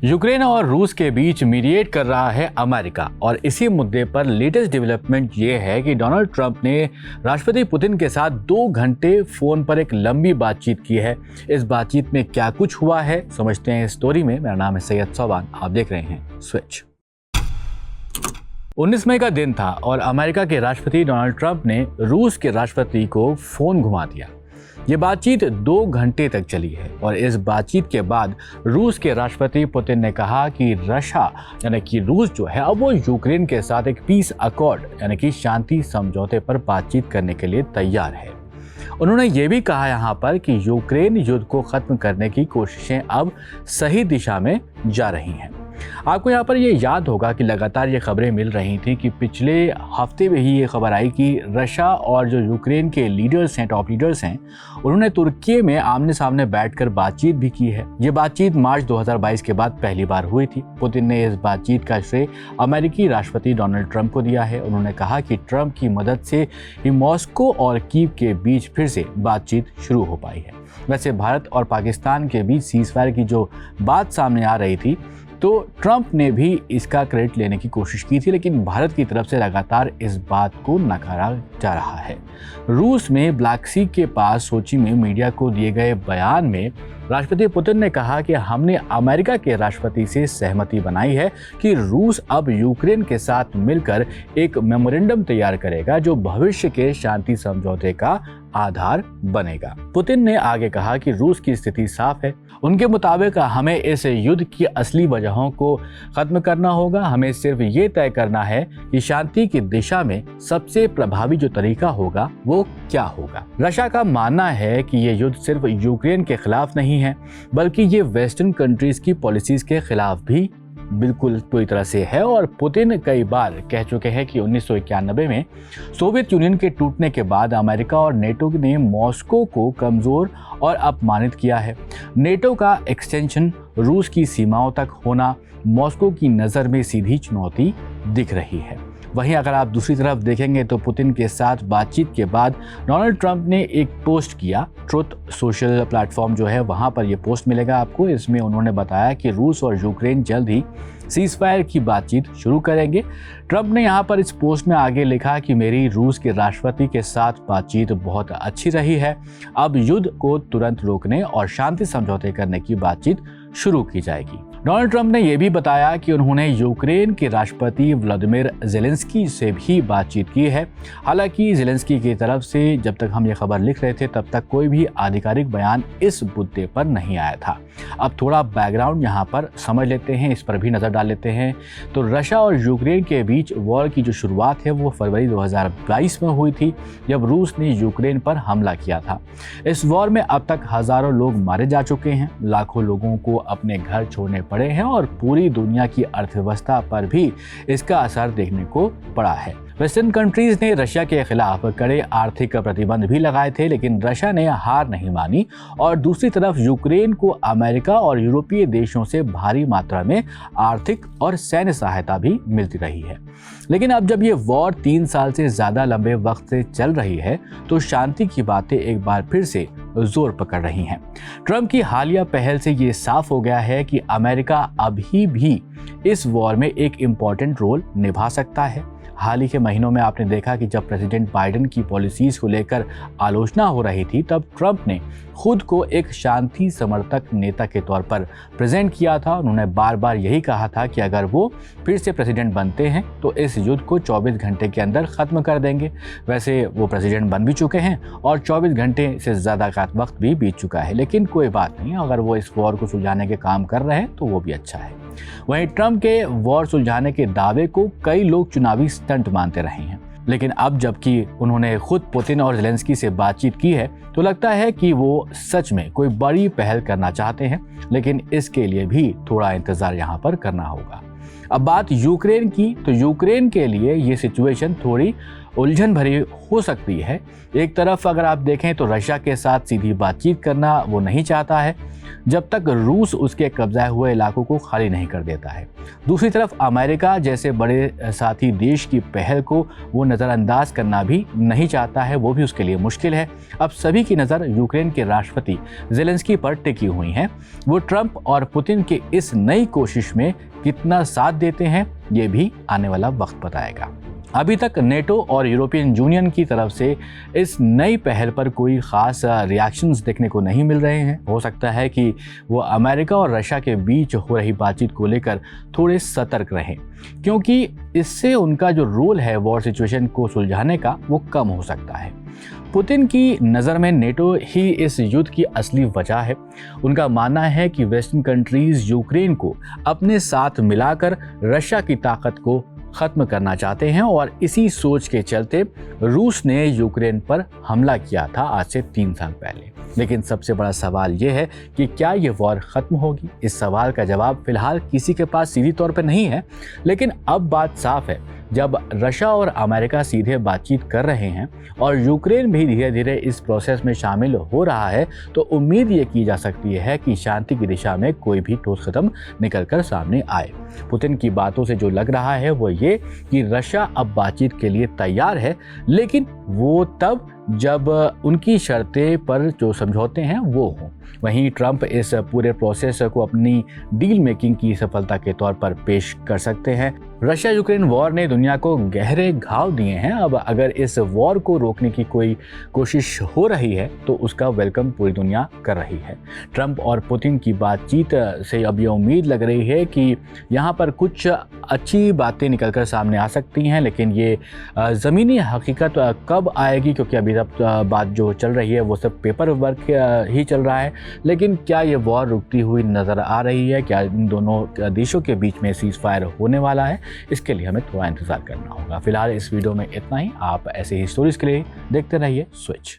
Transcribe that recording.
Ukraine और रूस के बीच मीडिएट कर रहा है अमेरिका और इसी मुद्दे पर लेटेस्ट डेवलपमेंट ये है कि डोनाल्ड ट्रंप ने राष्ट्रपति पुतिन के साथ 2 घंटे फोन पर एक लंबी बातचीत की है। इस बातचीत में क्या कुछ हुआ है समझते हैं इस स्टोरी में। मेरा नाम है सैयद सोबान, आप देख रहे हैं स्विच। 19 मई का दिन था और अमेरिका के राष्ट्रपति डोनाल्ड ट्रंप ने रूस के राष्ट्रपति को फोन घुमा दिया। ये बातचीत 2 घंटे तक चली है और इस बातचीत के बाद रूस के राष्ट्रपति पुतिन ने कहा कि रशिया यानी कि रूस जो है अब वो यूक्रेन के साथ एक पीस अकॉर्ड यानी कि शांति समझौते पर बातचीत करने के लिए तैयार है। उन्होंने ये भी कहा यहाँ पर कि यूक्रेन युद्ध को खत्म करने की कोशिशें अब सही दिशा में जा रही हैं। आपको यहाँ पर ये याद होगा कि लगातार ये खबरें मिल रही थी कि पिछले हफ्ते में ही ये खबर आई कि रशिया और जो यूक्रेन के लीडर्स हैं, टॉप लीडर्स हैं, उन्होंने तुर्की में आमने सामने बैठकर बातचीत भी की है। ये बातचीत मार्च 2022 के बाद पहली बार हुई थी। पुतिन ने इस बातचीत का श्रेय अमेरिकी राष्ट्रपति डोनाल्ड ट्रंप को दिया है। उन्होंने कहा कि ट्रंप की मदद से ही मॉस्को और कीव के बीच फिर से बातचीत शुरू हो पाई है। वैसे भारत और पाकिस्तान के बीच सीज़फायर की जो बात सामने आ रही थी तो ट्रंप ने भी इसका क्रेडिट लेने की कोशिश की थी, लेकिन भारत की तरफ से लगातार इस बात को नकारा जा रहा है। रूस में ब्लैक सी के पास सोची में मीडिया को दिए गए बयान में राष्ट्रपति पुतिन ने कहा कि हमने अमेरिका के राष्ट्रपति से सहमति बनाई है कि रूस अब यूक्रेन के साथ मिलकर एक मेमोरेंडम तैयार करेगा जो भविष्य के शांति समझौते का आधार बनेगा। पुतिन ने आगे कहा कि रूस की स्थिति साफ है। उनके मुताबिक हमें इस युद्ध की असली वजहों को खत्म करना होगा। हमें सिर्फ ये तय करना है कि शांति की दिशा में सबसे प्रभावी जो तरीका होगा वो क्या होगा। रशिया का मानना है कि ये युद्ध सिर्फ यूक्रेन के खिलाफ नहीं है बल्कि ये वेस्टर्न कंट्रीज की पॉलिसीज के खिलाफ भी बिल्कुल पूरी तरह से है। और पुतिन कई बार कह चुके हैं कि 1991 में सोवियत यूनियन के टूटने के बाद अमेरिका और नेटो ने मॉस्को को कमज़ोर और अपमानित किया है। नेटो का एक्सटेंशन रूस की सीमाओं तक होना मॉस्को की नज़र में सीधी चुनौती दिख रही है। वहीं अगर आप दूसरी तरफ देखेंगे तो पुतिन के साथ बातचीत के बाद डोनाल्ड ट्रंप ने एक पोस्ट किया। ट्रुथ सोशल प्लेटफॉर्म जो है वहां पर ये पोस्ट मिलेगा आपको। इसमें उन्होंने बताया कि रूस और यूक्रेन जल्द ही सीज़फायर की बातचीत शुरू करेंगे। ट्रंप ने यहाँ पर इस पोस्ट में आगे लिखा कि मेरी रूस के राष्ट्रपति के साथ बातचीत बहुत अच्छी रही है। अब युद्ध को तुरंत रोकने और शांति समझौते करने की बातचीत शुरू की जाएगी। डोनाल्ड ट्रंप ने यह भी बताया कि उन्होंने यूक्रेन के राष्ट्रपति व्लादिमीर ज़ेलेंस्की से भी बातचीत की है। हालांकि ज़ेलेंस्की की तरफ से जब तक हम ये खबर लिख रहे थे तब तक कोई भी आधिकारिक बयान इस मुद्दे पर नहीं आया था। अब थोड़ा बैकग्राउंड यहाँ पर समझ लेते हैं, इस पर भी नज़र डाल लेते हैं। तो रशिया और यूक्रेन के बीच वॉर की जो शुरुआत है वो फरवरी 2022 में हुई थी जब रूस ने यूक्रेन पर हमला किया था। इस वॉर में अब तक हज़ारों लोग मारे जा चुके हैं, लाखों लोगों को अपने घर छोड़ने पड़े हैं और पूरी दुनिया की अर्थव्यवस्था पर भी इसका असर देखने को पड़ा है। वेस्टर्न कंट्रीज ने रशिया के खिलाफ कड़े आर्थिक प्रतिबंध भी लगाए थे, लेकिन रशिया ने हार नहीं मानी और दूसरी तरफ यूक्रेन को अमेरिका और यूरोपीय देशों से भारी मात्रा में आर्थिक और सैन्य सहायता भी मिलती रही है। लेकिन अब जब ये वॉर 3 साल से ज़्यादा लंबे वक्त से चल रही है तो शांति की बातें एक बार फिर से जोर पकड़ रही हैं। ट्रंप की हालिया पहल से ये साफ हो गया है कि अमेरिका अभी भी इस वॉर में एक इम्पॉर्टेंट रोल निभा सकता है। हाल ही के महीनों में आपने देखा कि जब प्रेसिडेंट बाइडेन की पॉलिसीज़ को लेकर आलोचना हो रही थी तब ट्रंप ने खुद को एक शांति समर्थक नेता के तौर पर प्रेजेंट किया था। उन्होंने बार बार यही कहा था कि अगर वो फिर से प्रेसिडेंट बनते हैं तो इस युद्ध को 24 घंटे के अंदर ख़त्म कर देंगे। वैसे वो प्रेसिडेंट बन भी चुके हैं और 24 घंटे से ज़्यादा का वक्त भी बीत चुका है, लेकिन कोई बात नहीं, अगर वो इस वॉर को सुलझाने के काम कर रहे हैं तो वो भी अच्छा है। वहीं ट्रंप के वॉर सुलझाने के दावे को कई लोग चुनावी स्टंट मानते रहे हैं, लेकिन अब जबकि उन्होंने खुद पुतिन और ज़ेलेंस्की से बातचीत की है तो लगता है कि वो सच में कोई बड़ी पहल करना चाहते हैं, लेकिन इसके लिए भी थोड़ा इंतज़ार यहाँ पर करना होगा। अब बात यूक्रेन की, तो यूक्रेन के लिए ये सिचुएशन थोड़ी उलझन भरी हो सकती है। एक तरफ अगर आप देखें तो रशिया के साथ सीधी बातचीत करना वो नहीं चाहता है जब तक रूस उसके कब्जाए हुए इलाकों को खाली नहीं कर देता है। दूसरी तरफ अमेरिका जैसे बड़े साथी देश की पहल को वो नज़रअंदाज करना भी नहीं चाहता है, वो भी उसके लिए मुश्किल है। अब सभी की नज़र यूक्रेन के राष्ट्रपति ज़ेलेंस्की पर टिकी हुई है। वो ट्रंप और पुतिन के इस नई कोशिश में कितना साथ देते हैं, ये भी आने वाला वक्त बताएगा। अभी तक नेटो और यूरोपियन यूनियन की तरफ से इस नई पहल पर कोई ख़ास रिएक्शंस देखने को नहीं मिल रहे हैं। हो सकता है कि वो अमेरिका और रशिया के बीच हो रही बातचीत को लेकर थोड़े सतर्क रहें, क्योंकि इससे उनका जो रोल है वॉर सिचुएशन को सुलझाने का वो कम हो सकता है। पुतिन की नज़र में नेटो ही इस युद्ध की असली वजह है। उनका मानना है कि वेस्टर्न कंट्रीज़ यूक्रेन को अपने साथ मिलाकर रशिया की ताकत को ख़त्म करना चाहते हैं और इसी सोच के चलते रूस ने यूक्रेन पर हमला किया था आज से 3 साल पहले। लेकिन सबसे बड़ा सवाल ये है कि क्या ये वॉर ख़त्म होगी? इस सवाल का जवाब फिलहाल किसी के पास सीधी तौर पर नहीं है, लेकिन अब बात साफ है। जब रशिया और अमेरिका सीधे बातचीत कर रहे हैं और यूक्रेन भी धीरे धीरे इस प्रोसेस में शामिल हो रहा है, तो उम्मीद ये की जा सकती है कि शांति की दिशा में कोई भी ठोस कदम निकलकर सामने आए। पुतिन की बातों से जो लग रहा है वो ये कि रशिया अब बातचीत के लिए तैयार है, लेकिन वो तब जब उनकी शर्तें पर जो समझौते हैं वो हों। वहीं ट्रंप इस पूरे प्रोसेस को अपनी डील मेकिंग की सफलता के तौर पर पेश कर सकते हैं। रशिया यूक्रेन वॉर ने दुनिया को गहरे घाव दिए हैं। अब अगर इस वॉर को रोकने की कोई कोशिश हो रही है तो उसका वेलकम पूरी दुनिया कर रही है। ट्रंप और पुतिन की बातचीत से अब ये उम्मीद लग रही है कि यहाँ पर कुछ अच्छी बातें निकलकर सामने आ सकती हैं, लेकिन ये ज़मीनी हकीकत कब आएगी, क्योंकि अभी तक बात जो चल रही है वो सब पेपर वर्क ही चल रहा है। लेकिन क्या ये वॉर रुकती हुई नज़र आ रही है? क्या इन दोनों देशों के बीच में सीज़ फायर होने वाला है? इसके लिए हमें थोड़ा इंतज़ार करना होगा। फिलहाल इस वीडियो में इतना ही। आप ऐसे ही स्टोरीज के लिए देखते रहिए स्विच।